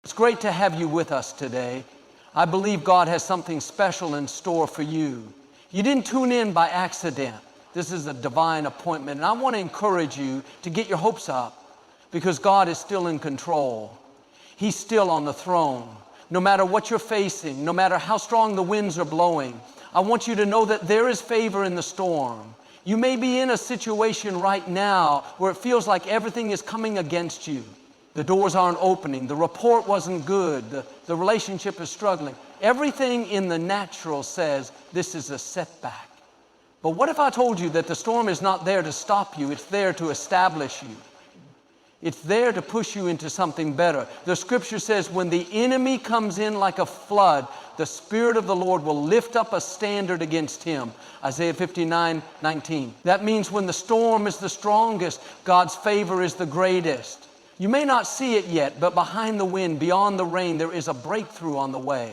It's great to have you with us today. I believe God has something special in store for you. You didn't tune in by accident. This is a divine appointment, and I want to encourage you to get your hopes up because God is still in control. He's still on the throne. No matter what you're facing, no matter how strong the winds are blowing, I want you to know that there is favor in the storm. You may be in a situation right now where it feels like everything is coming against you. The doors aren't opening. The report wasn't good. The relationship is struggling. Everything in the natural says this is a setback. But what if I told you that the storm is not there to stop you? It's there to establish you. It's there to push you into something better. The scripture says when the enemy comes in like a flood, the Spirit of the Lord will lift up a standard against him. Isaiah 59:19. That means when the storm is the strongest, God's favor is the greatest. You may not see it yet, but behind the wind, beyond the rain, there is a breakthrough on the way.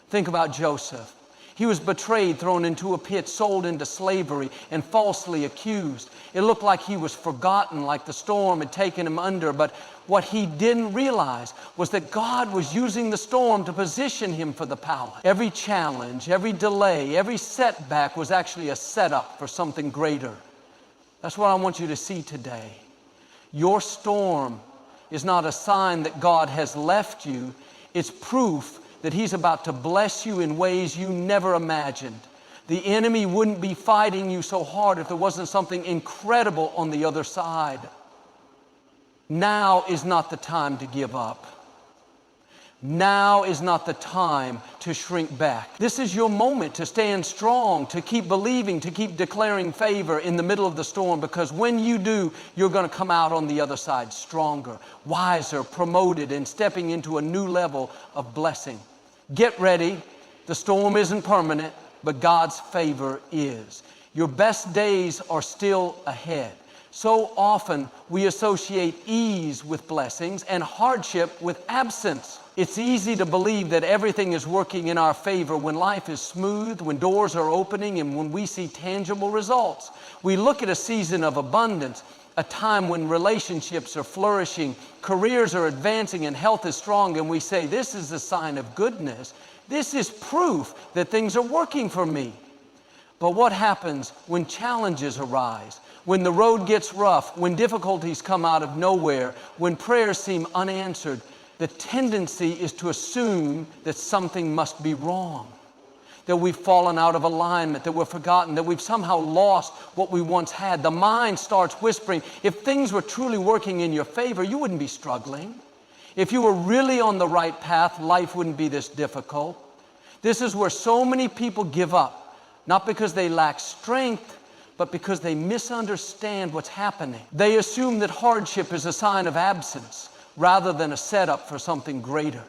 Think about Joseph. He was betrayed, thrown into a pit, sold into slavery, and falsely accused. It looked like he was forgotten, like the storm had taken him under. But what he didn't realize was that God was using the storm to position him for the palace. Every challenge, every delay, every setback was actually a setup for something greater. That's what I want you to see today. Your storm is not a sign that God has left you. It's proof that He's about to bless you in ways you never imagined. The enemy wouldn't be fighting you so hard if there wasn't something incredible on the other side. Now is not the time to give up. Now is not the time to shrink back. This is your moment to stand strong, to keep believing, to keep declaring favor in the middle of the storm, because when you do, you're going to come out on the other side stronger, wiser, promoted, and stepping into a new level of blessing. Get ready. The storm isn't permanent, but God's favor is. Your best days are still ahead. So often we associate ease with blessings and hardship with absence. It's easy to believe that everything is working in our favor when life is smooth, when doors are opening, and when we see tangible results. We look at a season of abundance, a time when relationships are flourishing, careers are advancing, and health is strong, and we say, this is a sign of goodness. This is proof that things are working for me. But what happens when challenges arise, when the road gets rough, when difficulties come out of nowhere, when prayers seem unanswered? The tendency is to assume that something must be wrong, that we've fallen out of alignment, that we're forgotten, that we've somehow lost what we once had. The mind starts whispering, if things were truly working in your favor, you wouldn't be struggling. If you were really on the right path, life wouldn't be this difficult. This is where so many people give up, not because they lack strength, but because they misunderstand what's happening. They assume that hardship is a sign of absence rather than a setup for something greater.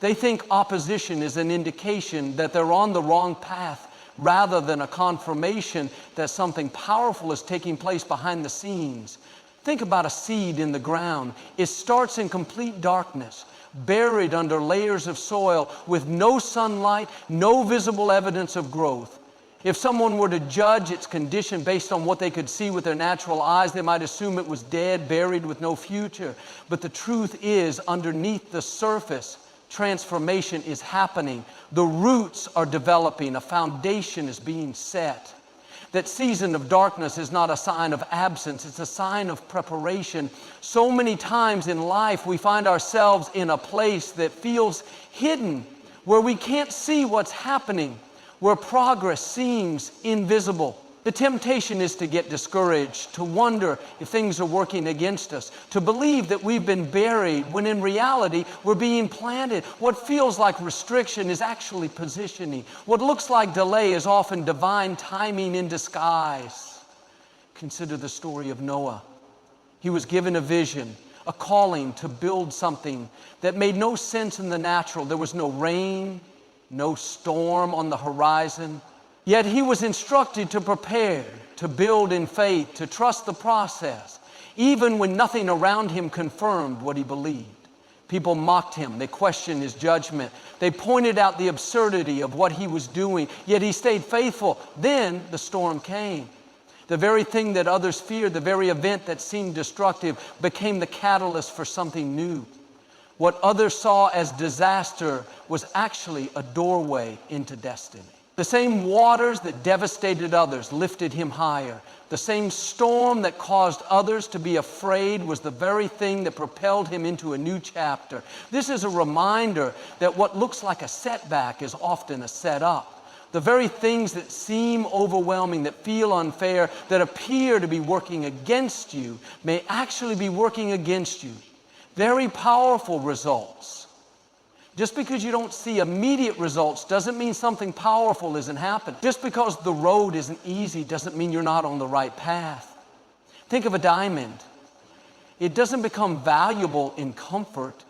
They think opposition is an indication that they're on the wrong path rather than a confirmation that something powerful is taking place behind the scenes. Think about a seed in the ground. It starts in complete darkness, buried under layers of soil with no sunlight, no visible evidence of growth. If someone were to judge its condition based on what they could see with their natural eyes, they might assume it was dead, buried with no future. But the truth is, underneath the surface, transformation is happening. The roots are developing. A foundation is being set. That season of darkness is not a sign of absence. It's a sign of preparation. So many times in life, we find ourselves in a place that feels hidden, where we can't see what's happening, where progress seems invisible. The temptation is to get discouraged, to wonder if things are working against us, to believe that we've been buried when in reality we're being planted. What feels like restriction is actually positioning. What looks like delay is often divine timing in disguise. Consider the story of Noah. He was given a vision, a calling to build something that made no sense in the natural. There was no rain, no storm on the horizon. Yet he was instructed to prepare, to build in faith, to trust the process, even when nothing around him confirmed what he believed. People mocked him. They questioned his judgment. They pointed out the absurdity of what he was doing, yet he stayed faithful. Then the storm came. The very thing that others feared, the very event that seemed destructive, became the catalyst for something new. What others saw as disaster was actually a doorway into destiny. The same waters that devastated others lifted him higher. The same storm that caused others to be afraid was the very thing that propelled him into a new chapter. This is a reminder that what looks like a setback is often a setup. The very things that seem overwhelming, that feel unfair, that appear to be working against you, may actually be working against you. Very powerful results. Just because you don't see immediate results doesn't mean something powerful isn't happening. Just because the road isn't easy doesn't mean you're not on the right path. Think of a diamond. It doesn't become valuable in comfort.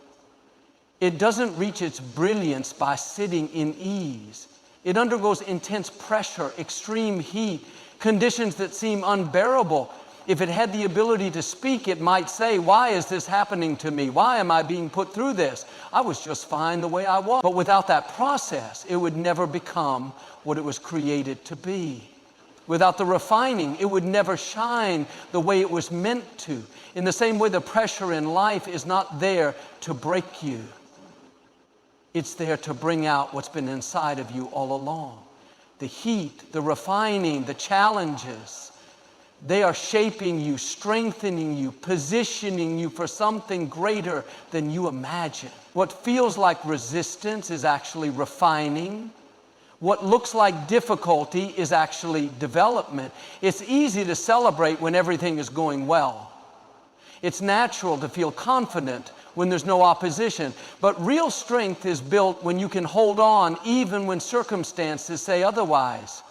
It doesn't reach its brilliance by sitting in ease. It undergoes intense pressure, extreme heat, conditions that seem unbearable. If it had the ability to speak, it might say, "Why is this happening to me? Why am I being put through this? I was just fine the way I was." But without that process, it would never become what it was created to be. Without the refining, it would never shine the way it was meant to. In the same way, the pressure in life is not there to break you. It's there to bring out what's been inside of you all along. The heat, the refining, the challenges, they are shaping you, strengthening you, positioning you for something greater than you imagine. What feels like resistance is actually refining. What looks like difficulty is actually development. It's easy to celebrate when everything is going well. It's natural to feel confident when there's no opposition. But real strength is built when you can hold on even when circumstances say otherwise.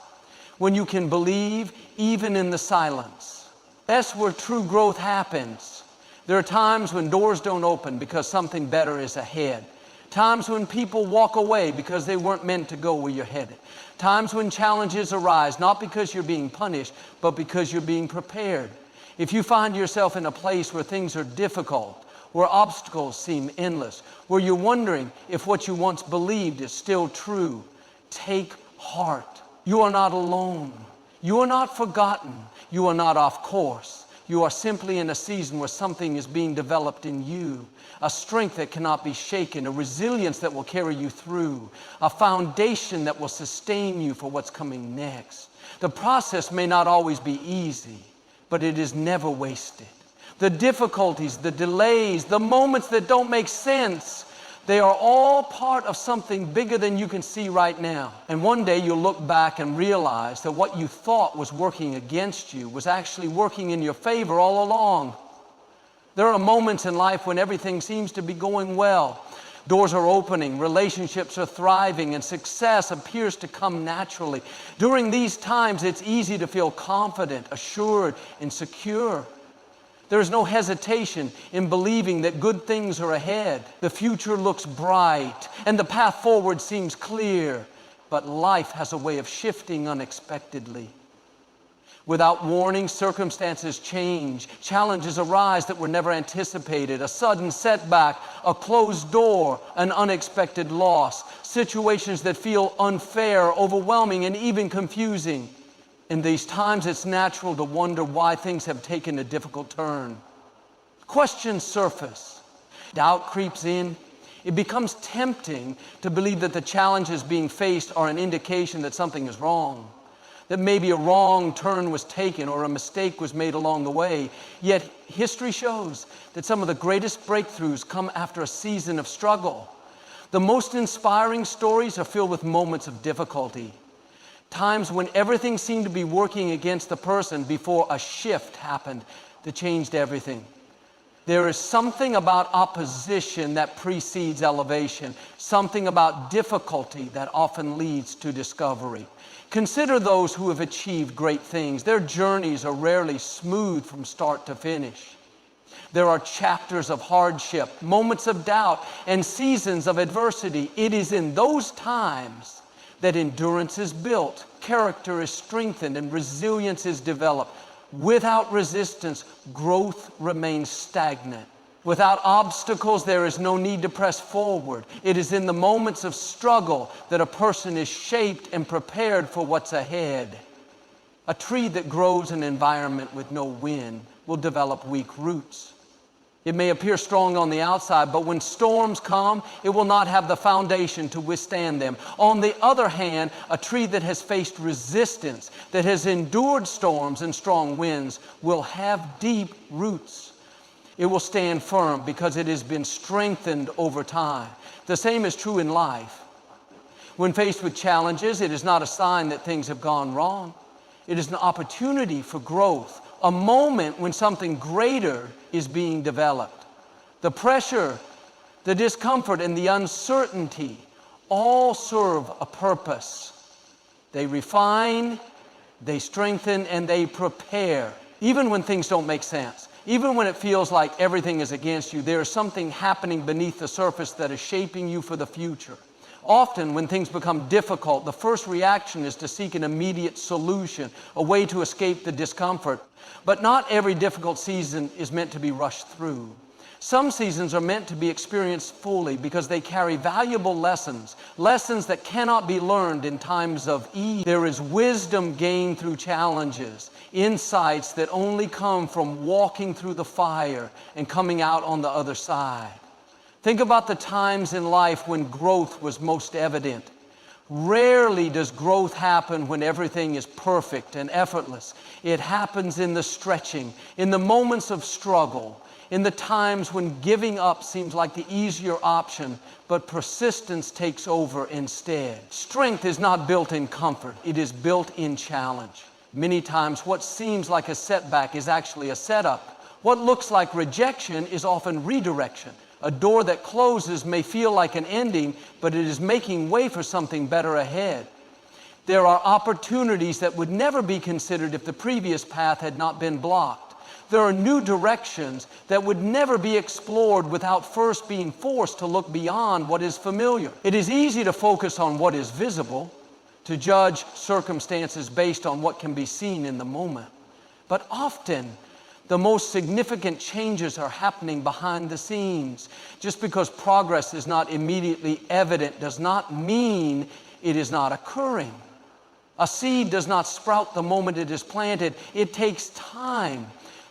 When you can believe even in the silence. That's where true growth happens. There are times when doors don't open because something better is ahead. Times when people walk away because they weren't meant to go where you're headed. Times when challenges arise, not because you're being punished, but because you're being prepared. If you find yourself in a place where things are difficult, where obstacles seem endless, where you're wondering if what you once believed is still true, take heart. You are not alone. You are not forgotten. You are not off course. You are simply in a season where something is being developed in you, a strength that cannot be shaken, a resilience that will carry you through, a foundation that will sustain you for what's coming next. The process may not always be easy, but it is never wasted. The difficulties, the delays, the moments that don't make sense, they are all part of something bigger than you can see right now. And one day you'll look back and realize that what you thought was working against you was actually working in your favor all along. There are moments in life when everything seems to be going well. Doors are opening, relationships are thriving, and success appears to come naturally. During these times, it's easy to feel confident, assured, and secure. There is no hesitation in believing that good things are ahead. The future looks bright and the path forward seems clear, but life has a way of shifting unexpectedly. Without warning, circumstances change. Challenges arise that were never anticipated. A sudden setback, a closed door, an unexpected loss. Situations that feel unfair, overwhelming, and even confusing. In these times, it's natural to wonder why things have taken a difficult turn. Questions surface. Doubt creeps in. It becomes tempting to believe that the challenges being faced are an indication that something is wrong, that maybe a wrong turn was taken or a mistake was made along the way. Yet history shows that some of the greatest breakthroughs come after a season of struggle. The most inspiring stories are filled with moments of difficulty. Times when everything seemed to be working against the person before a shift happened that changed everything. There is something about opposition that precedes elevation, something about difficulty that often leads to discovery. Consider those who have achieved great things. Their journeys are rarely smooth from start to finish. There are chapters of hardship, moments of doubt, and seasons of adversity. It is in those times that endurance is built, character is strengthened, and resilience is developed. Without resistance, growth remains stagnant. Without obstacles, there is no need to press forward. It is in the moments of struggle that a person is shaped and prepared for what's ahead. A tree that grows in an environment with no wind will develop weak roots. It may appear strong on the outside, but when storms come, it will not have the foundation to withstand them. On the other hand, a tree that has faced resistance, that has endured storms and strong winds, will have deep roots. It will stand firm because it has been strengthened over time. The same is true in life. When faced with challenges, it is not a sign that things have gone wrong. It is an opportunity for growth, a moment when something greater is being developed. The pressure, the discomfort, and the uncertainty all serve a purpose. They refine, they strengthen, and they prepare. Even when things don't make sense, even when it feels like everything is against you, there is something happening beneath the surface that is shaping you for the future. Often, when things become difficult, the first reaction is to seek an immediate solution, a way to escape the discomfort. But not every difficult season is meant to be rushed through. Some seasons are meant to be experienced fully because they carry valuable lessons, lessons that cannot be learned in times of ease. There is wisdom gained through challenges, insights that only come from walking through the fire and coming out on the other side. Think about the times in life when growth was most evident. Rarely does growth happen when everything is perfect and effortless. It happens in the stretching, in the moments of struggle, in the times when giving up seems like the easier option, but persistence takes over instead. Strength is not built in comfort. It is built in challenge. Many times what seems like a setback is actually a setup. What looks like rejection is often redirection. A door that closes may feel like an ending, but it is making way for something better ahead. There are opportunities that would never be considered if the previous path had not been blocked. There are new directions that would never be explored without first being forced to look beyond what is familiar. It is easy to focus on what is visible, to judge circumstances based on what can be seen in the moment. But often, the most significant changes are happening behind the scenes. Just because progress is not immediately evident does not mean it is not occurring. A seed does not sprout the moment it is planted. It takes time.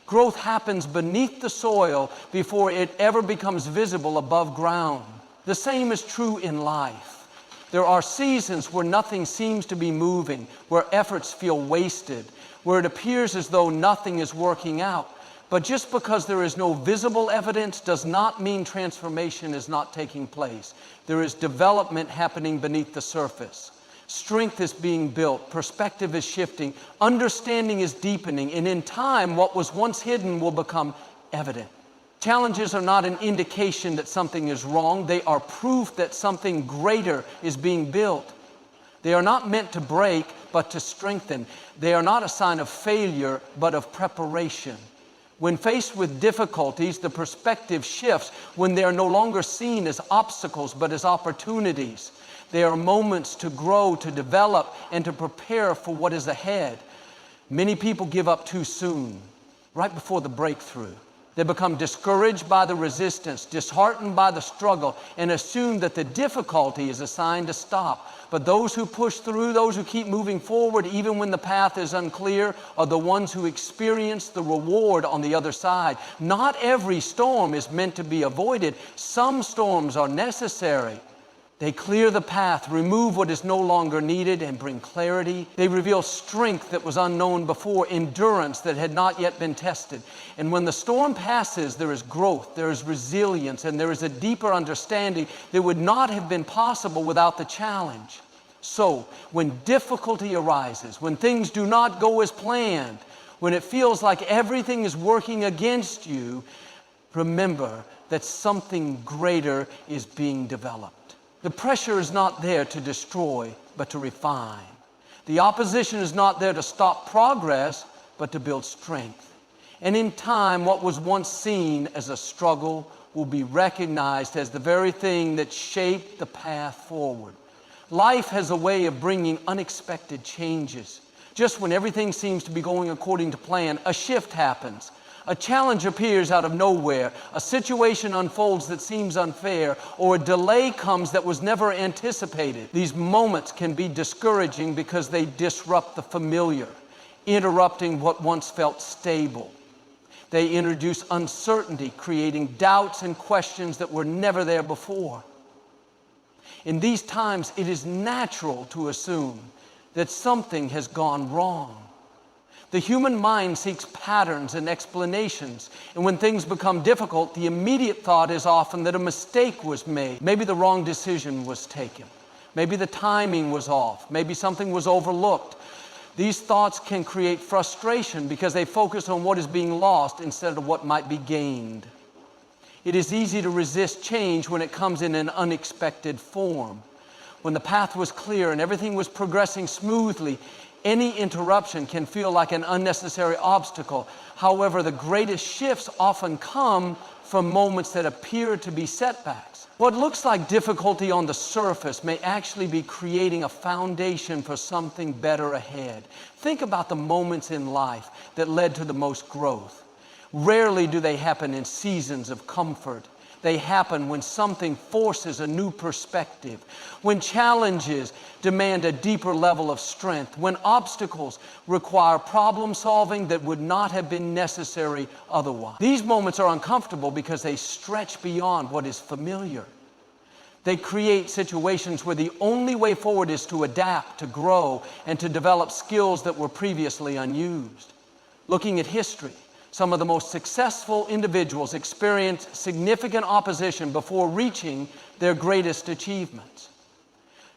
Growth happens beneath the soil before it ever becomes visible above ground. The same is true in life. There are seasons where nothing seems to be moving, where efforts feel wasted, where it appears as though nothing is working out. But just because there is no visible evidence does not mean transformation is not taking place. There is development happening beneath the surface. Strength is being built, perspective is shifting, understanding is deepening, and in time, what was once hidden will become evident. Challenges are not an indication that something is wrong. They are proof that something greater is being built. They are not meant to break, but to strengthen. They are not a sign of failure, but of preparation. When faced with difficulties, the perspective shifts when they are no longer seen as obstacles, but as opportunities. They are moments to grow, to develop, and to prepare for what is ahead. Many people give up too soon, right before the breakthrough. They become discouraged by the resistance, disheartened by the struggle, and assume that the difficulty is a sign to stop. But those who push through, those who keep moving forward, even when the path is unclear, are the ones who experience the reward on the other side. Not every storm is meant to be avoided. Some storms are necessary. They clear the path, remove what is no longer needed, and bring clarity. They reveal strength that was unknown before, endurance that had not yet been tested. And when the storm passes, there is growth, there is resilience, and there is a deeper understanding that would not have been possible without the challenge. So, when difficulty arises, when things do not go as planned, when it feels like everything is working against you, remember that something greater is being developed. The pressure is not there to destroy, but to refine. The opposition is not there to stop progress, but to build strength. And in time, what was once seen as a struggle will be recognized as the very thing that shaped the path forward. Life has a way of bringing unexpected changes. Just when everything seems to be going according to plan, a shift happens. A challenge appears out of nowhere, a situation unfolds that seems unfair, or a delay comes that was never anticipated. These moments can be discouraging because they disrupt the familiar, interrupting what once felt stable. They introduce uncertainty, creating doubts and questions that were never there before. In these times, it is natural to assume that something has gone wrong. The human mind seeks patterns and explanations, and when things become difficult, the immediate thought is often that a mistake was made. Maybe the wrong decision was taken. Maybe the timing was off. Maybe something was overlooked. These thoughts can create frustration because they focus on what is being lost instead of what might be gained. It is easy to resist change when it comes in an unexpected form. When the path was clear and everything was progressing smoothly, any interruption can feel like an unnecessary obstacle. However, the greatest shifts often come from moments that appear to be setbacks. What looks like difficulty on the surface may actually be creating a foundation for something better ahead. Think about the moments in life that led to the most growth. Rarely do they happen in seasons of comfort. They happen when something forces a new perspective, when challenges demand a deeper level of strength, when obstacles require problem solving that would not have been necessary otherwise. These moments are uncomfortable because they stretch beyond what is familiar. They create situations where the only way forward is to adapt, to grow, and to develop skills that were previously unused. Looking at history, some of the most successful individuals experienced significant opposition before reaching their greatest achievements.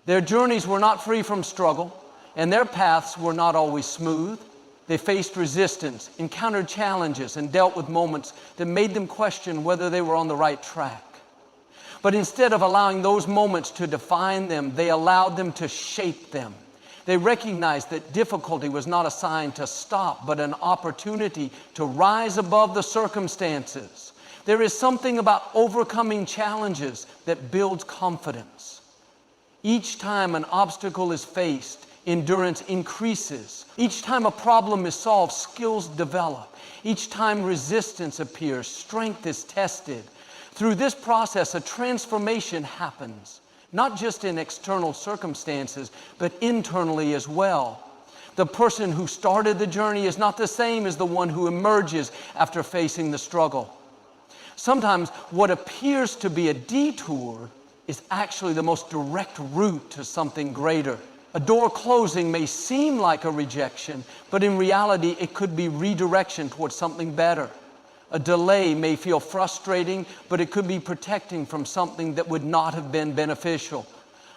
Their journeys were not free from struggle, and their paths were not always smooth. They faced resistance, encountered challenges, and dealt with moments that made them question whether they were on the right track. But instead of allowing those moments to define them, they allowed them to shape them. They recognized that difficulty was not a sign to stop, but an opportunity to rise above the circumstances. There is something about overcoming challenges that builds confidence. Each time an obstacle is faced, endurance increases. Each time a problem is solved, skills develop. Each time resistance appears, strength is tested. Through this process, a transformation happens. Not just in external circumstances, but internally as well. The person who started the journey is not the same as the one who emerges after facing the struggle. Sometimes what appears to be a detour is actually the most direct route to something greater. A door closing may seem like a rejection, but in reality it could be redirection towards something better. A delay may feel frustrating, but it could be protecting from something that would not have been beneficial.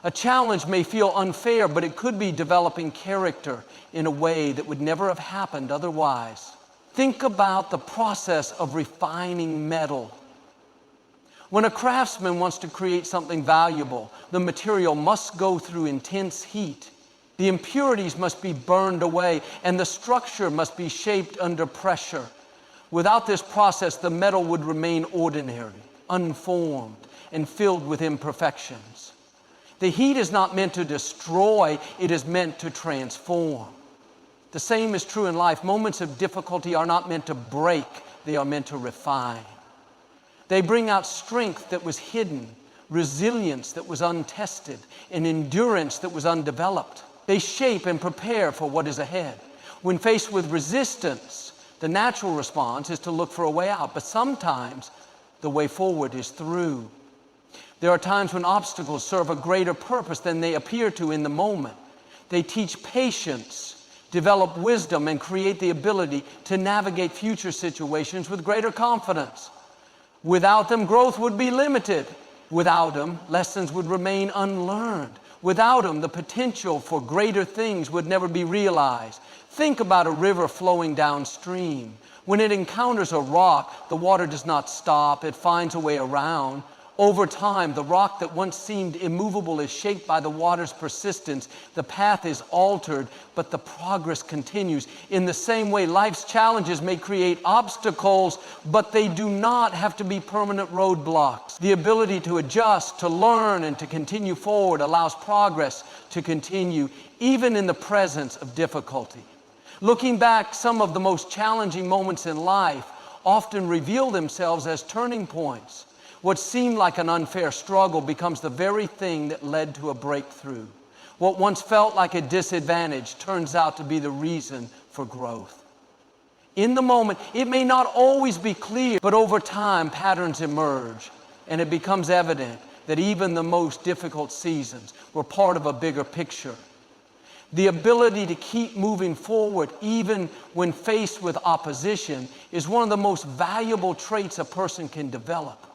A challenge may feel unfair, but it could be developing character in a way that would never have happened otherwise. Think about the process of refining metal. When a craftsman wants to create something valuable, the material must go through intense heat. The impurities must be burned away, and the structure must be shaped under pressure. Without this process, the metal would remain ordinary, unformed, and filled with imperfections. The heat is not meant to destroy, it is meant to transform. The same is true in life. Moments of difficulty are not meant to break, they are meant to refine. They bring out strength that was hidden, resilience that was untested, and endurance that was undeveloped. They shape and prepare for what is ahead. When faced with resistance, the natural response is to look for a way out, but sometimes the way forward is through. There are times when obstacles serve a greater purpose than they appear to in the moment. They teach patience, develop wisdom, and create the ability to navigate future situations with greater confidence. Without them, growth would be limited. Without them, lessons would remain unlearned. Without them, the potential for greater things would never be realized. Think about a river flowing downstream. When it encounters a rock, the water does not stop, it finds a way around. Over time, the rock that once seemed immovable is shaped by the water's persistence. The path is altered, but the progress continues. In the same way, life's challenges may create obstacles, but they do not have to be permanent roadblocks. The ability to adjust, to learn, and to continue forward allows progress to continue, even in the presence of difficulty. Looking back, some of the most challenging moments in life often reveal themselves as turning points. What seemed like an unfair struggle becomes the very thing that led to a breakthrough. What once felt like a disadvantage turns out to be the reason for growth. In the moment, it may not always be clear, but over time, patterns emerge, and it becomes evident that even the most difficult seasons were part of a bigger picture. The ability to keep moving forward, even when faced with opposition, is one of the most valuable traits a person can develop.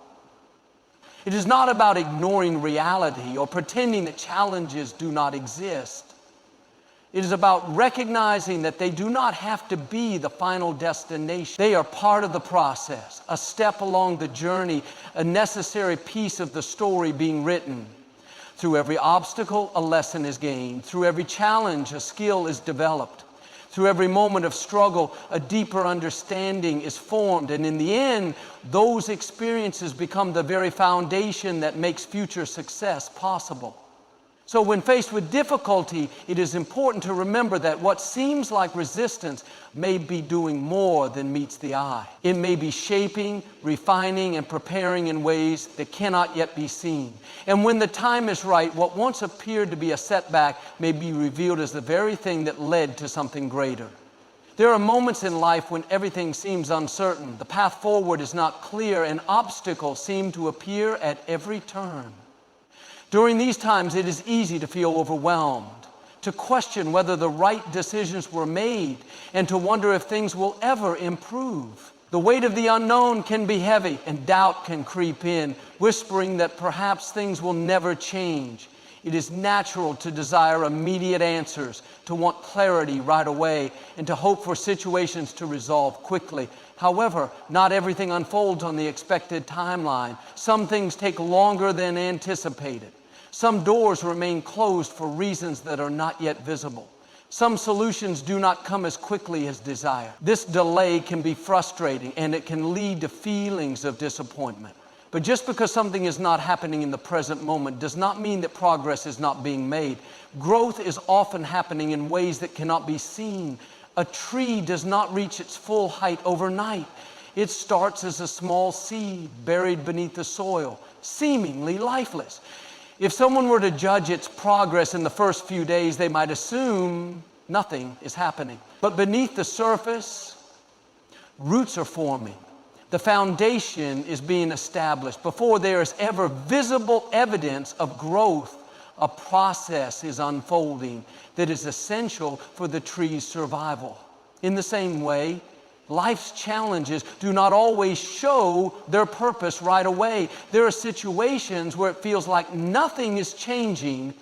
It is not about ignoring reality or pretending that challenges do not exist. It is about recognizing that they do not have to be the final destination. They are part of the process, a step along the journey, a necessary piece of the story being written. Through every obstacle, a lesson is gained. Through every challenge, a skill is developed. Through every moment of struggle, a deeper understanding is formed. And in the end, those experiences become the very foundation that makes future success possible. So when faced with difficulty, it is important to remember that what seems like resistance may be doing more than meets the eye. It may be shaping, refining, and preparing in ways that cannot yet be seen. And when the time is right, what once appeared to be a setback may be revealed as the very thing that led to something greater. There are moments in life when everything seems uncertain, the path forward is not clear, and obstacles seem to appear at every turn. During these times, it is easy to feel overwhelmed, to question whether the right decisions were made, and to wonder if things will ever improve. The weight of the unknown can be heavy, and doubt can creep in, whispering that perhaps things will never change. It is natural to desire immediate answers, to want clarity right away, and to hope for situations to resolve quickly. However, not everything unfolds on the expected timeline. Some things take longer than anticipated. Some doors remain closed for reasons that are not yet visible. Some solutions do not come as quickly as desired. This delay can be frustrating, and it can lead to feelings of disappointment. But just because something is not happening in the present moment does not mean that progress is not being made. Growth is often happening in ways that cannot be seen. A tree does not reach its full height overnight. It starts as a small seed buried beneath the soil, seemingly lifeless. If someone were to judge its progress in the first few days, they might assume nothing is happening. But beneath the surface, roots are forming. The foundation is being established. Before there is ever visible evidence of growth, a process is unfolding that is essential for the tree's survival. In the same way, life's challenges do not always show their purpose right away. There are situations where it feels like nothing is changing,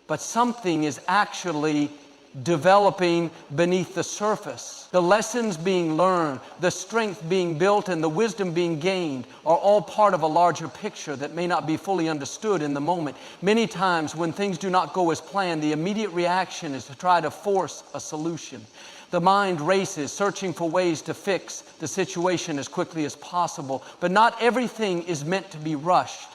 but something is actually developing beneath the surface. The lessons being learned, the strength being built, and the wisdom being gained are all part of a larger picture that may not be fully understood in the moment. Many times when things do not go as planned, the immediate reaction is to try to force a solution. The mind races, searching for ways to fix the situation as quickly as possible. But not everything is meant to be rushed.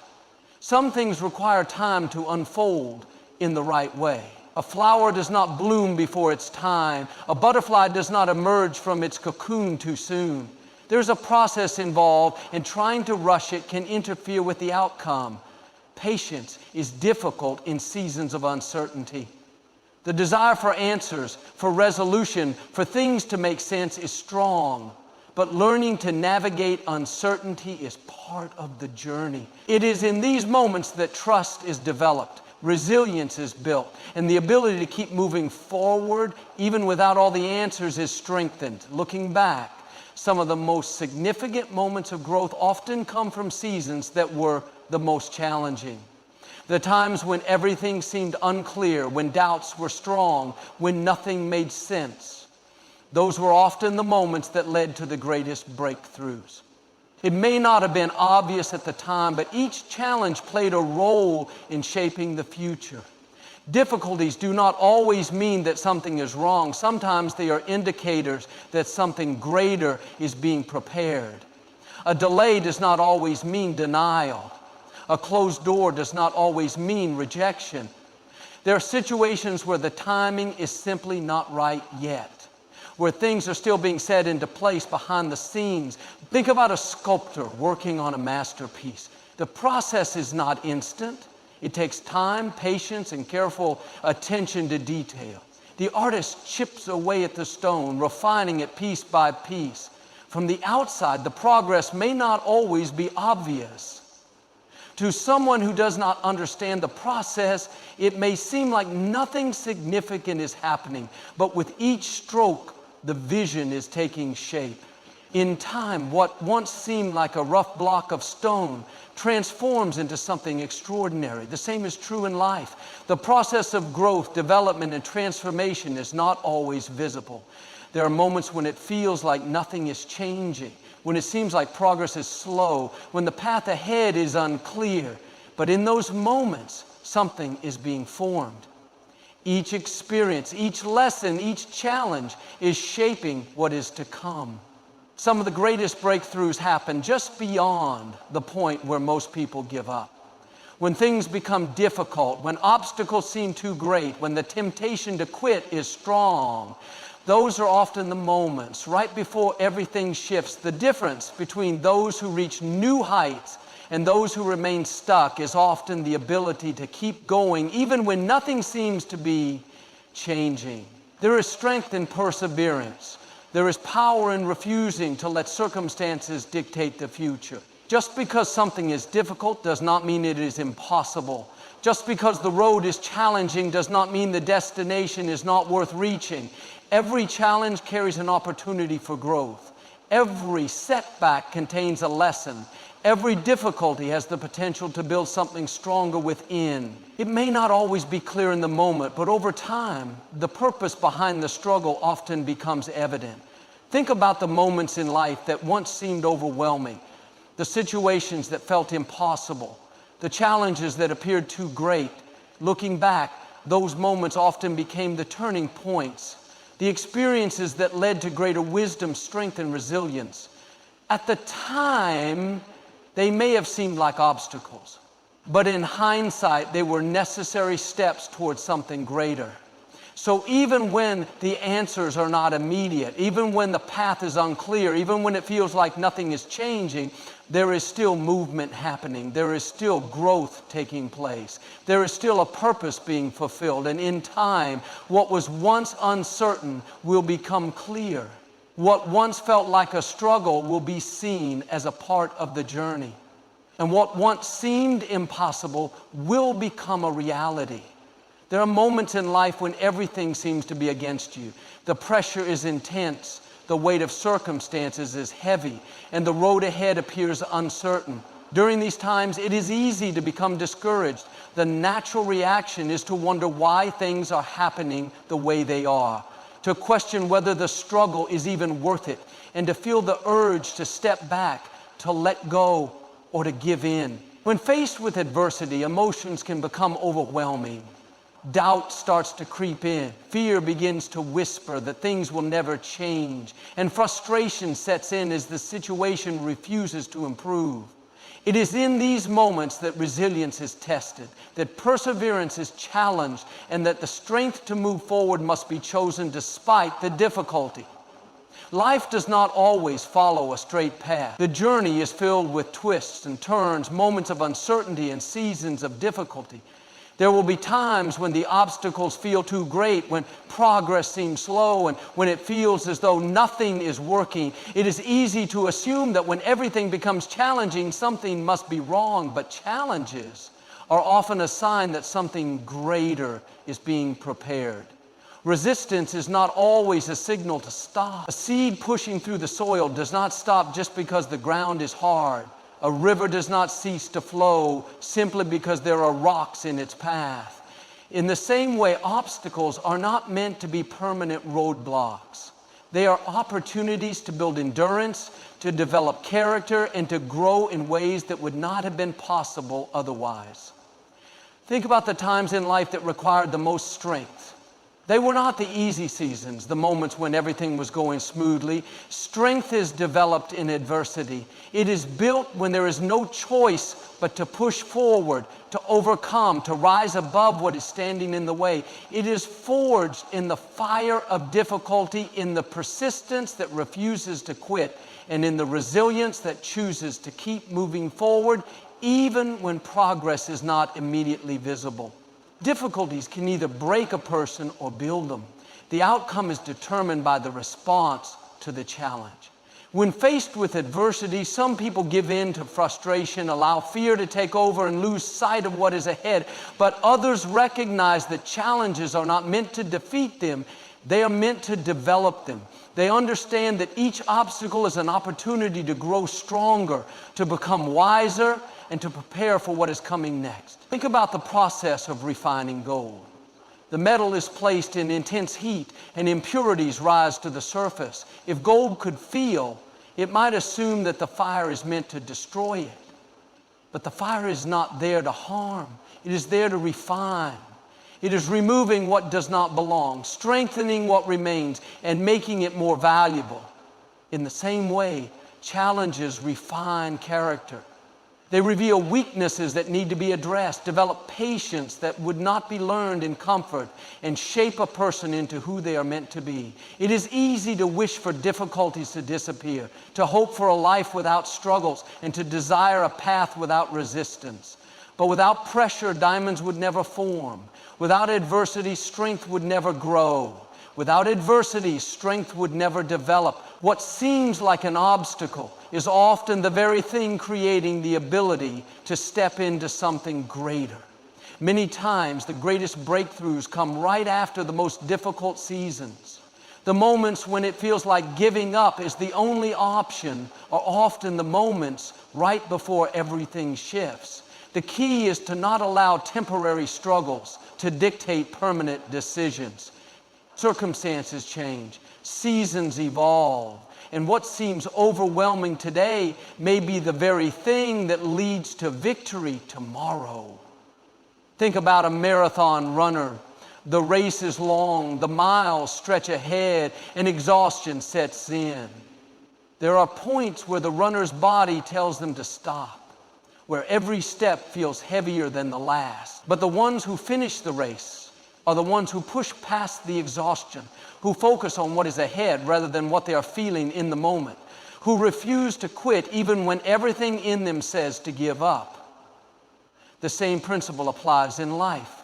Some things require time to unfold in the right way. A flower does not bloom before its time. A butterfly does not emerge from its cocoon too soon. There's a process involved, and trying to rush it can interfere with the outcome. Patience is difficult in seasons of uncertainty. The desire for answers, for resolution, for things to make sense is strong. But learning to navigate uncertainty is part of the journey. It is in these moments that trust is developed, resilience is built, and the ability to keep moving forward, even without all the answers, is strengthened. Looking back, some of the most significant moments of growth often come from seasons that were the most challenging. The times when everything seemed unclear, when doubts were strong, when nothing made sense. Those were often the moments that led to the greatest breakthroughs. It may not have been obvious at the time, but each challenge played a role in shaping the future. Difficulties do not always mean that something is wrong. Sometimes they are indicators that something greater is being prepared. A delay does not always mean denial. A closed door does not always mean rejection. There are situations where the timing is simply not right yet, where things are still being set into place behind the scenes. Think about a sculptor working on a masterpiece. The process is not instant. It takes time, patience, and careful attention to detail. The artist chips away at the stone, refining it piece by piece. From the outside, the progress may not always be obvious. To someone who does not understand the process, it may seem like nothing significant is happening, but with each stroke, the vision is taking shape. In time, what once seemed like a rough block of stone transforms into something extraordinary. The same is true in life. The process of growth, development, and transformation is not always visible. There are moments when it feels like nothing is changing, when it seems like progress is slow, when the path ahead is unclear. But in those moments, something is being formed. Each experience, each lesson, each challenge is shaping what is to come. Some of the greatest breakthroughs happen just beyond the point where most people give up. When things become difficult, when obstacles seem too great, when the temptation to quit is strong, those are often the moments right before everything shifts. The difference between those who reach new heights and those who remain stuck is often the ability to keep going even when nothing seems to be changing. There is strength in perseverance. There is power in refusing to let circumstances dictate the future. Just because something is difficult does not mean it is impossible. Just because the road is challenging does not mean the destination is not worth reaching. Every challenge carries an opportunity for growth. Every setback contains a lesson. Every difficulty has the potential to build something stronger within. It may not always be clear in the moment, but over time, the purpose behind the struggle often becomes evident. Think about the moments in life that once seemed overwhelming, the situations that felt impossible, the challenges that appeared too great. Looking back, those moments often became the turning points, the experiences that led to greater wisdom, strength, and resilience. At the time, they may have seemed like obstacles, but in hindsight, they were necessary steps towards something greater. So even when the answers are not immediate, even when the path is unclear, even when it feels like nothing is changing, there is still movement happening. There is still growth taking place. There is still a purpose being fulfilled. And in time, what was once uncertain will become clear. What once felt like a struggle will be seen as a part of the journey. And what once seemed impossible will become a reality. There are moments in life when everything seems to be against you. The pressure is intense. The weight of circumstances is heavy, and the road ahead appears uncertain. During these times, it is easy to become discouraged. The natural reaction is to wonder why things are happening the way they are, to question whether the struggle is even worth it, and to feel the urge to step back, to let go, or to give in. When faced with adversity, emotions can become overwhelming. Doubt starts to creep in. Fear begins to whisper that things will never change. And frustration sets in as the situation refuses to improve. It is in these moments that resilience is tested, that perseverance is challenged, and that the strength to move forward must be chosen despite the difficulty. Life does not always follow a straight path. The journey is filled with twists and turns, moments of uncertainty and seasons of difficulty. There will be times when the obstacles feel too great, when progress seems slow, and when it feels as though nothing is working. It is easy to assume that when everything becomes challenging, something must be wrong, but challenges are often a sign that something greater is being prepared. Resistance is not always a signal to stop. A seed pushing through the soil does not stop just because the ground is hard. A river does not cease to flow simply because there are rocks in its path. In the same way, obstacles are not meant to be permanent roadblocks. They are opportunities to build endurance, to develop character, and to grow in ways that would not have been possible otherwise. Think about the times in life that required the most strength. They were not the easy seasons, the moments when everything was going smoothly. Strength is developed in adversity. It is built when there is no choice but to push forward, to overcome, to rise above what is standing in the way. It is forged in the fire of difficulty, in the persistence that refuses to quit, and in the resilience that chooses to keep moving forward, even when progress is not immediately visible. Difficulties can either break a person or build them. The outcome is determined by the response to the challenge. When faced with adversity, some people give in to frustration, allow fear to take over, and lose sight of what is ahead. But others recognize that challenges are not meant to defeat them, they are meant to develop them. They understand that each obstacle is an opportunity to grow stronger, to become wiser, and to prepare for what is coming next. Think about the process of refining gold. The metal is placed in intense heat and impurities rise to the surface. If gold could feel, it might assume that the fire is meant to destroy it. But the fire is not there to harm. It is there to refine. It is removing what does not belong, strengthening what remains, and making it more valuable. In the same way, challenges refine character. They reveal weaknesses that need to be addressed, develop patience that would not be learned in comfort, and shape a person into who they are meant to be. It is easy to wish for difficulties to disappear, to hope for a life without struggles, and to desire a path without resistance. But without pressure, diamonds would never form. Without adversity, strength would never grow. Without adversity, strength would never develop. What seems like an obstacle is often the very thing creating the ability to step into something greater. Many times, the greatest breakthroughs come right after the most difficult seasons. The moments when it feels like giving up is the only option are often the moments right before everything shifts. The key is to not allow temporary struggles to dictate permanent decisions. Circumstances change, seasons evolve, and what seems overwhelming today may be the very thing that leads to victory tomorrow. Think about a marathon runner. The race is long, the miles stretch ahead, and exhaustion sets in. There are points where the runner's body tells them to stop, where every step feels heavier than the last. But the ones who finish the race are the ones who push past the exhaustion, who focus on what is ahead rather than what they are feeling in the moment, who refuse to quit even when everything in them says to give up. The same principle applies in life.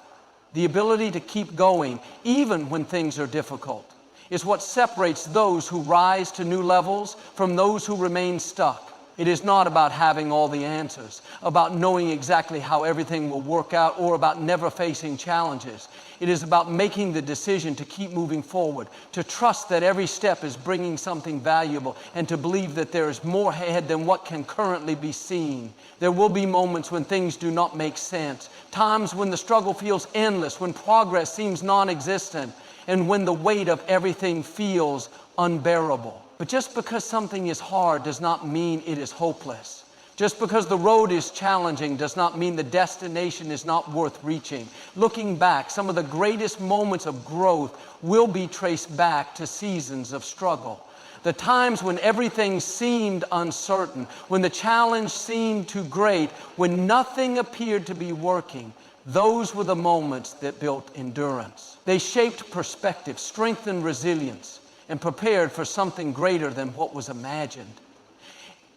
The ability to keep going, even when things are difficult, is what separates those who rise to new levels from those who remain stuck. It is not about having all the answers, about knowing exactly how everything will work out, or about never facing challenges. It is about making the decision to keep moving forward, to trust that every step is bringing something valuable, and to believe that there is more ahead than what can currently be seen. There will be moments when things do not make sense, times when the struggle feels endless, when progress seems non-existent, and when the weight of everything feels unbearable. But just because something is hard does not mean it is hopeless. Just because the road is challenging does not mean the destination is not worth reaching. Looking back, some of the greatest moments of growth will be traced back to seasons of struggle. The times when everything seemed uncertain, when the challenge seemed too great, when nothing appeared to be working, those were the moments that built endurance. They shaped perspective, strengthened resilience, and prepared for something greater than what was imagined.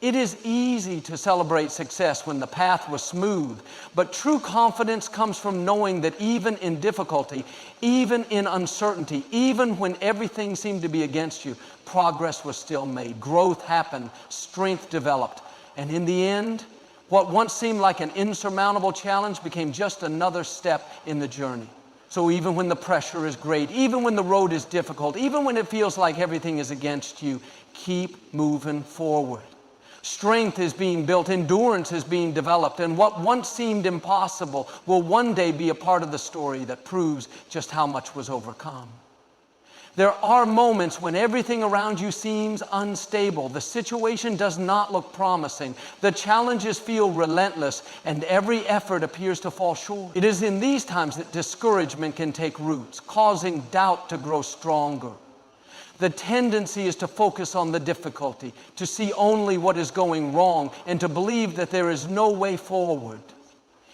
It is easy to celebrate success when the path was smooth, but true confidence comes from knowing that even in difficulty, even in uncertainty, even when everything seemed to be against you, progress was still made, growth happened, strength developed, and in the end, what once seemed like an insurmountable challenge became just another step in the journey. So even when the pressure is great, even when the road is difficult, even when it feels like everything is against you, keep moving forward. Strength is being built, endurance is being developed, and what once seemed impossible will one day be a part of the story that proves just how much was overcome. There are moments when everything around you seems unstable. The situation does not look promising. The challenges feel relentless, and every effort appears to fall short. It is in these times that discouragement can take roots, causing doubt to grow stronger. The tendency is to focus on the difficulty, to see only what is going wrong, and to believe that there is no way forward.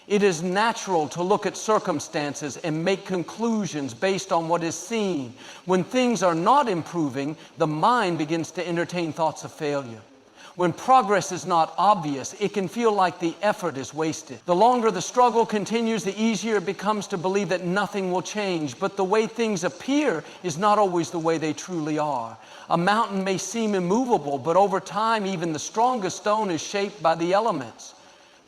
It is natural to look at circumstances and make conclusions based on what is seen. When things are not improving, the mind begins to entertain thoughts of failure. When progress is not obvious, it can feel like the effort is wasted. The longer the struggle continues, the easier it becomes to believe that nothing will change. But the way things appear is not always the way they truly are. A mountain may seem immovable, but over time, even the strongest stone is shaped by the elements.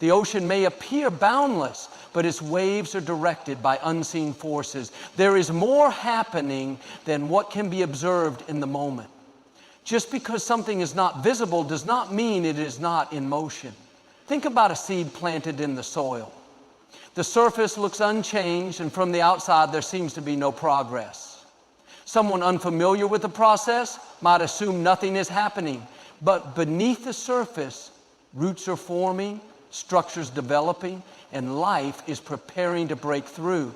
The ocean may appear boundless, but its waves are directed by unseen forces. There is more happening than what can be observed in the moment. Just because something is not visible does not mean it is not in motion. Think about a seed planted in the soil. The surface looks unchanged, and from the outside there seems to be no progress. Someone unfamiliar with the process might assume nothing is happening, but beneath the surface, roots are forming, structures developing, and life is preparing to break through.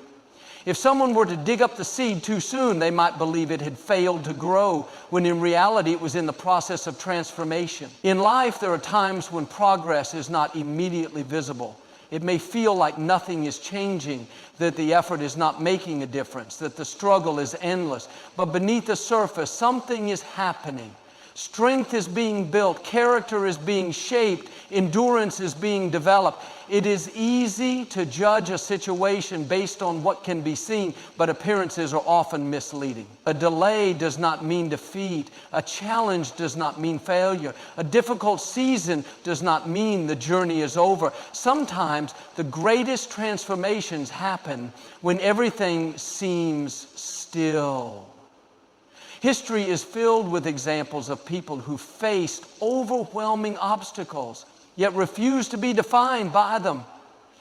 If someone were to dig up the seed too soon, they might believe it had failed to grow, when in reality it was in the process of transformation. In life, there are times when progress is not immediately visible. It may feel like nothing is changing, that the effort is not making a difference, that the struggle is endless. But beneath the surface, something is happening. Strength is being built, character is being shaped, endurance is being developed. It is easy to judge a situation based on what can be seen, but appearances are often misleading. A delay does not mean defeat. A challenge does not mean failure. A difficult season does not mean the journey is over. Sometimes the greatest transformations happen when everything seems still. History is filled with examples of people who faced overwhelming obstacles, yet refused to be defined by them.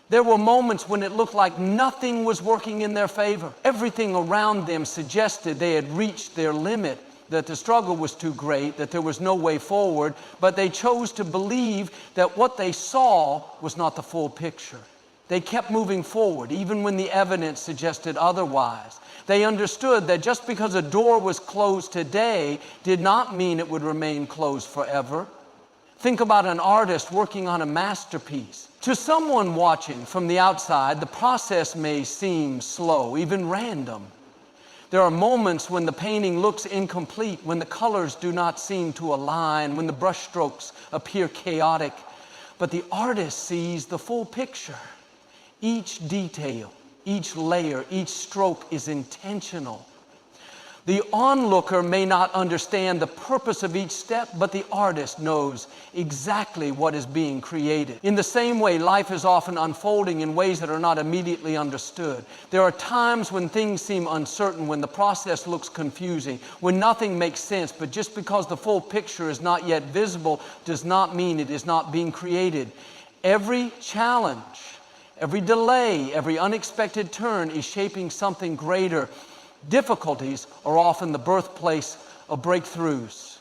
There were moments when it looked like nothing was working in their favor. Everything around them suggested they had reached their limit, that the struggle was too great, that there was no way forward, but they chose to believe that what they saw was not the full picture. They kept moving forward, even when the evidence suggested otherwise. They understood that just because a door was closed today did not mean it would remain closed forever. Think about an artist working on a masterpiece. To someone watching from the outside, the process may seem slow, even random. There are moments when the painting looks incomplete, when the colors do not seem to align, when the brushstrokes appear chaotic. But the artist sees the full picture. Each detail, each layer, each stroke is intentional. The onlooker may not understand the purpose of each step, but the artist knows exactly what is being created. In the same way, life is often unfolding in ways that are not immediately understood. There are times when things seem uncertain, when the process looks confusing, when nothing makes sense, but just because the full picture is not yet visible does not mean it is not being created. Every challenge, every delay, every unexpected turn is shaping something greater. Difficulties are often the birthplace of breakthroughs.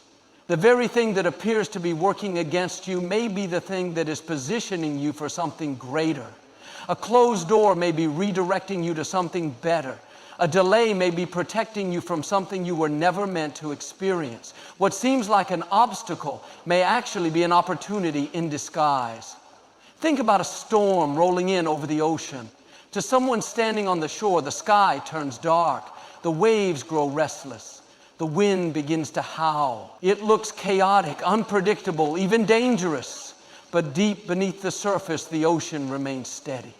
The very thing that appears to be working against you may be the thing that is positioning you for something greater. A closed door may be redirecting you to something better. A delay may be protecting you from something you were never meant to experience. What seems like an obstacle may actually be an opportunity in disguise. Think about a storm rolling in over the ocean. To someone standing on the shore, the sky turns dark. The waves grow restless. The wind begins to howl. It looks chaotic, unpredictable, even dangerous. But deep beneath the surface, the ocean remains steady.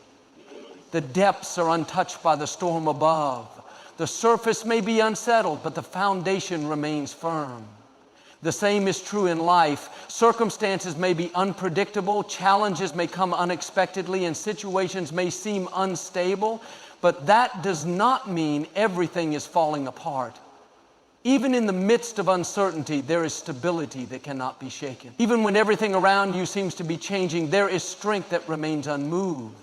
The depths are untouched by the storm above. The surface may be unsettled, but the foundation remains firm. The same is true in life. Circumstances may be unpredictable, challenges may come unexpectedly, and situations may seem unstable, but that does not mean everything is falling apart. Even in the midst of uncertainty, there is stability that cannot be shaken. Even when everything around you seems to be changing, there is strength that remains unmoved.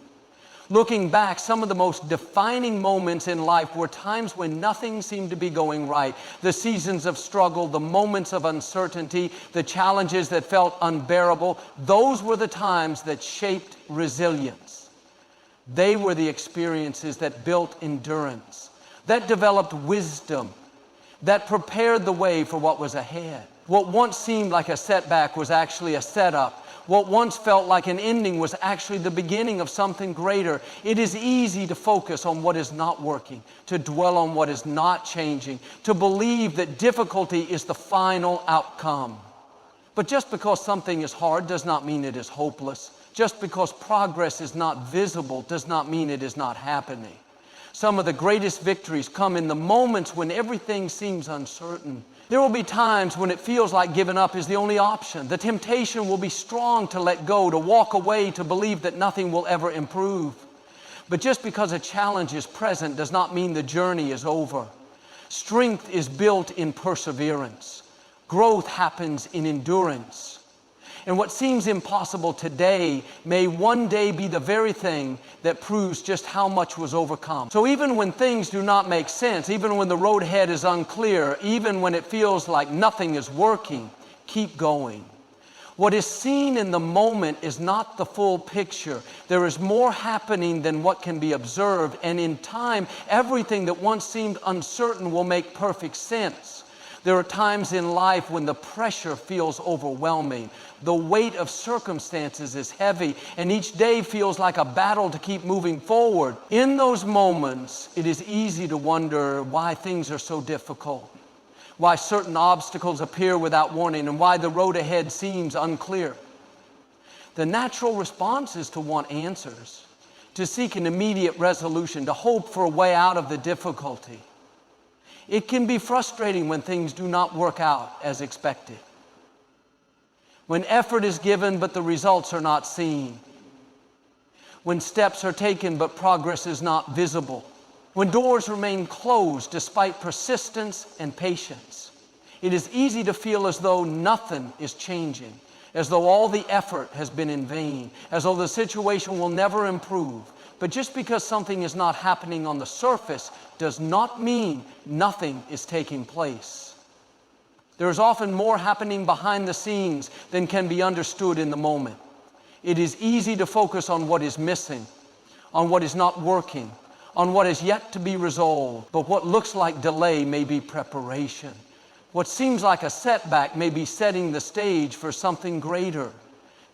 Looking back, some of the most defining moments in life were times when nothing seemed to be going right. The seasons of struggle, the moments of uncertainty, the challenges that felt unbearable, those were the times that shaped resilience. They were the experiences that built endurance, that developed wisdom, that prepared the way for what was ahead. What once seemed like a setback was actually a setup. What once felt like an ending was actually the beginning of something greater. It is easy to focus on what is not working, to dwell on what is not changing, to believe that difficulty is the final outcome. But just because something is hard does not mean it is hopeless. Just because progress is not visible does not mean it is not happening. Some of the greatest victories come in the moments when everything seems uncertain. There will be times when it feels like giving up is the only option. The temptation will be strong to let go, to walk away, to believe that nothing will ever improve. But just because a challenge is present does not mean the journey is over. Strength is built in perseverance. Growth happens in endurance. And what seems impossible today may one day be the very thing that proves just how much was overcome. So even when things do not make sense, even when the road ahead is unclear, even when it feels like nothing is working, keep going. What is seen in the moment is not the full picture. There is more happening than what can be observed, and in time, everything that once seemed uncertain will make perfect sense. There are times in life when the pressure feels overwhelming. The weight of circumstances is heavy, and each day feels like a battle to keep moving forward. In those moments, it is easy to wonder why things are so difficult, why certain obstacles appear without warning, and why the road ahead seems unclear. The natural response is to want answers, to seek an immediate resolution, to hope for a way out of the difficulty. It can be frustrating when things do not work out as expected, when effort is given but the results are not seen, when steps are taken but progress is not visible, when doors remain closed despite persistence and patience. It is easy to feel as though nothing is changing, as though all the effort has been in vain, as though the situation will never improve. But just because something is not happening on the surface does not mean nothing is taking place. There is often more happening behind the scenes than can be understood in the moment. It is easy to focus on what is missing, on what is not working, on what is yet to be resolved. But what looks like delay may be preparation. What seems like a setback may be setting the stage for something greater.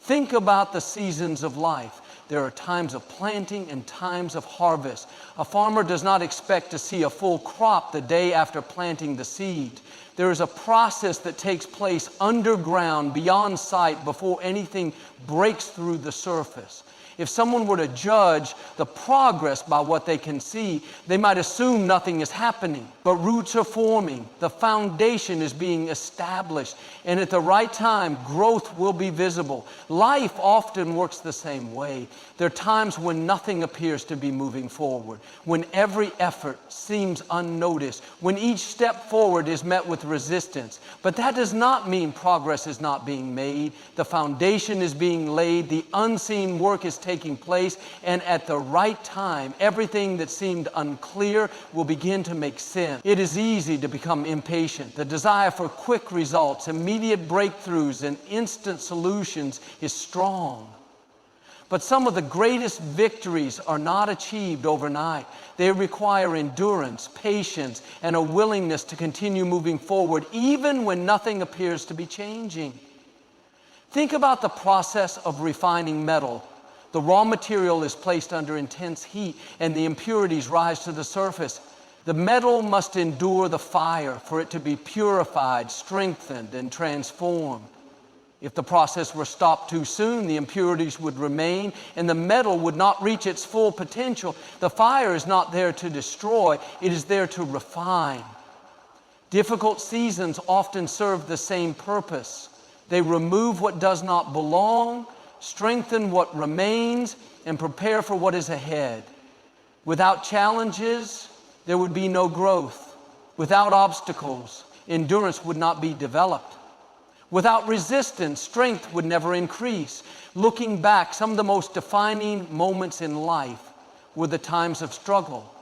Think about the seasons of life. There are times of planting and times of harvest. A farmer does not expect to see a full crop the day after planting the seed. There is a process that takes place underground, beyond sight, before anything breaks through the surface. If someone were to judge the progress by what they can see, they might assume nothing is happening. But roots are forming, the foundation is being established, and at the right time, growth will be visible. Life often works the same way. There are times when nothing appears to be moving forward, when every effort seems unnoticed, when each step forward is met with resistance. But that does not mean progress is not being made. The foundation is being laid, the unseen work is taking place, and at the right time, everything that seemed unclear will begin to make sense. It is easy to become impatient. The desire for quick results, immediate breakthroughs, and instant solutions is strong. But some of the greatest victories are not achieved overnight. They require endurance, patience, and a willingness to continue moving forward, even when nothing appears to be changing. Think about the process of refining metal. The raw material is placed under intense heat, and the impurities rise to the surface. The metal must endure the fire for it to be purified, strengthened, and transformed. If the process were stopped too soon, the impurities would remain and the metal would not reach its full potential. The fire is not there to destroy, it is there to refine. Difficult seasons often serve the same purpose. They remove what does not belong, strengthen what remains, and prepare for what is ahead. Without challenges, there would be no growth. Without obstacles, endurance would not be developed. Without resistance, strength would never increase. Looking back, some of the most defining moments in life were the times of struggle.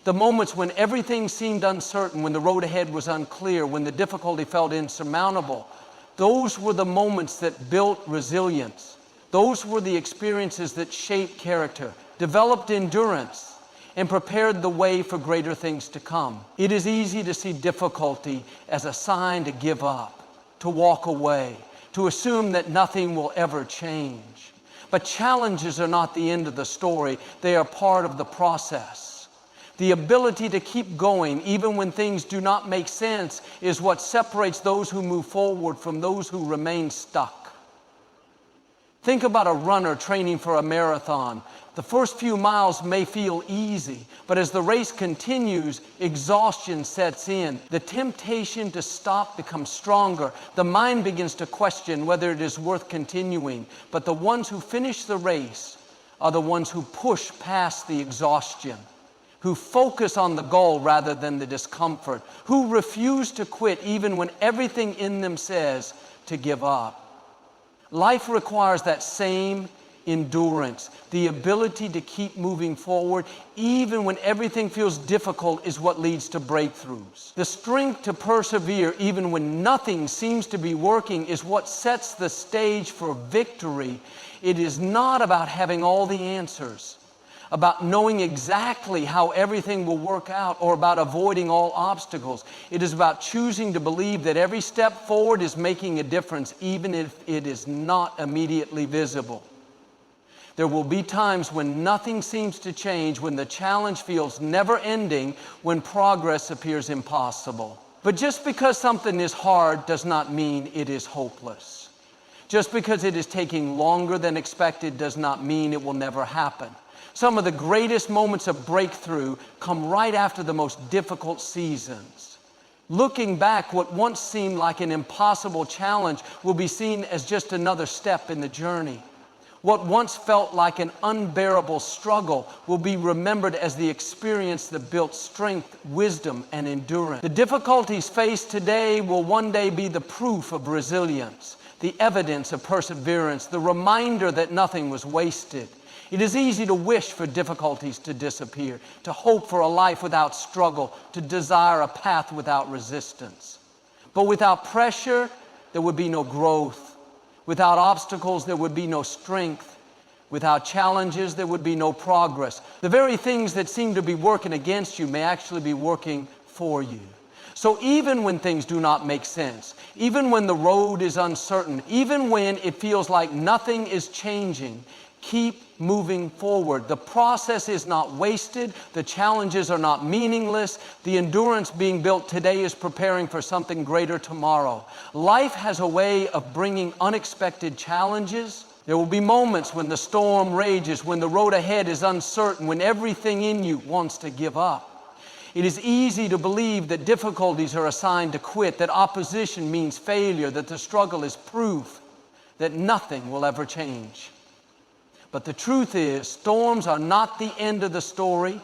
The moments when everything seemed uncertain, when the road ahead was unclear, when the difficulty felt insurmountable. Those were the moments that built resilience. Those were the experiences that shaped character, developed endurance, and prepared the way for greater things to come. It is easy to see difficulty as a sign to give up, to walk away, to assume that nothing will ever change. But challenges are not the end of the story. They are part of the process. The ability to keep going even when things do not make sense is what separates those who move forward from those who remain stuck. Think about a runner training for a marathon. The first few miles may feel easy, but as the race continues, exhaustion sets in. The temptation to stop becomes stronger. The mind begins to question whether it is worth continuing. But the ones who finish the race are the ones who push past the exhaustion, who focus on the goal rather than the discomfort, who refuse to quit even when everything in them says to give up. Life requires that same endurance. The ability to keep moving forward even when everything feels difficult is what leads to breakthroughs. The strength to persevere even when nothing seems to be working is what sets the stage for victory. It is not about having all the answers, about knowing exactly how everything will work out, or about avoiding all obstacles. It is about choosing to believe that every step forward is making a difference, even if it is not immediately visible. There will be times when nothing seems to change, when the challenge feels never-ending, when progress appears impossible. But just because something is hard does not mean it is hopeless. Just because it is taking longer than expected does not mean it will never happen. Some of the greatest moments of breakthrough come right after the most difficult seasons. Looking back, what once seemed like an impossible challenge will be seen as just another step in the journey. What once felt like an unbearable struggle will be remembered as the experience that built strength, wisdom, and endurance. The difficulties faced today will one day be the proof of resilience, the evidence of perseverance, the reminder that nothing was wasted. It is easy to wish for difficulties to disappear, to hope for a life without struggle, to desire a path without resistance. But without pressure, there would be no growth. Without obstacles, there would be no strength. Without challenges, there would be no progress. The very things that seem to be working against you may actually be working for you. So even when things do not make sense, even when the road is uncertain, even when it feels like nothing is changing, keep moving forward. The process is not wasted. The challenges are not meaningless. The endurance being built today is preparing for something greater tomorrow. Life has a way of bringing unexpected challenges. There will be moments when the storm rages, when the road ahead is uncertain, when everything in you wants to give up. It is easy to believe that difficulties are a sign to quit, that opposition means failure, that the struggle is proof that nothing will ever change. But the truth is, storms are not the end of the story.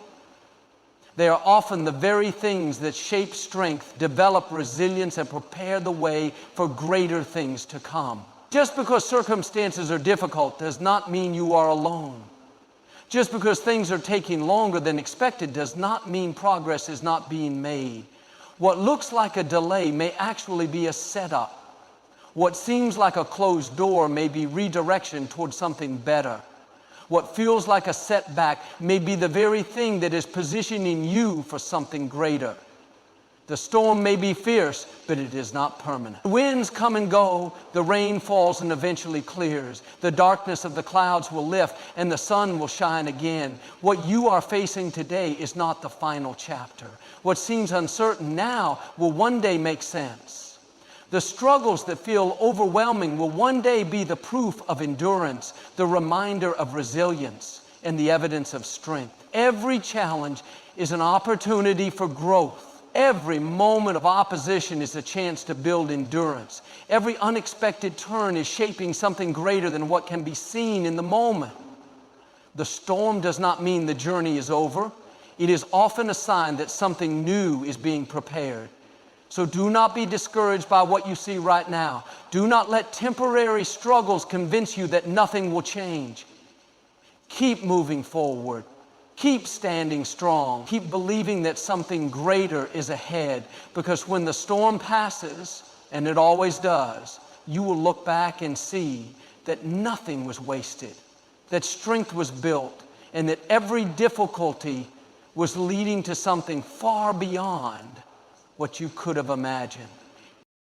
They are often the very things that shape strength, develop resilience, and prepare the way for greater things to come. Just because circumstances are difficult does not mean you are alone. Just because things are taking longer than expected does not mean progress is not being made. What looks like a delay may actually be a setup. What seems like a closed door may be redirection towards something better. What feels like a setback may be the very thing that is positioning you for something greater. The storm may be fierce, but it is not permanent. The winds come and go, the rain falls and eventually clears. The darkness of the clouds will lift and the sun will shine again. What you are facing today is not the final chapter. What seems uncertain now will one day make sense. The struggles that feel overwhelming will one day be the proof of endurance, the reminder of resilience, and the evidence of strength. Every challenge is an opportunity for growth. Every moment of opposition is a chance to build endurance. Every unexpected turn is shaping something greater than what can be seen in the moment. The storm does not mean the journey is over. It is often a sign that something new is being prepared. So do not be discouraged by what you see right now. Do not let temporary struggles convince you that nothing will change. Keep moving forward. Keep standing strong. Keep believing that something greater is ahead, because when the storm passes, and it always does, you will look back and see that nothing was wasted, that strength was built, and that every difficulty was leading to something far beyond what you could have imagined.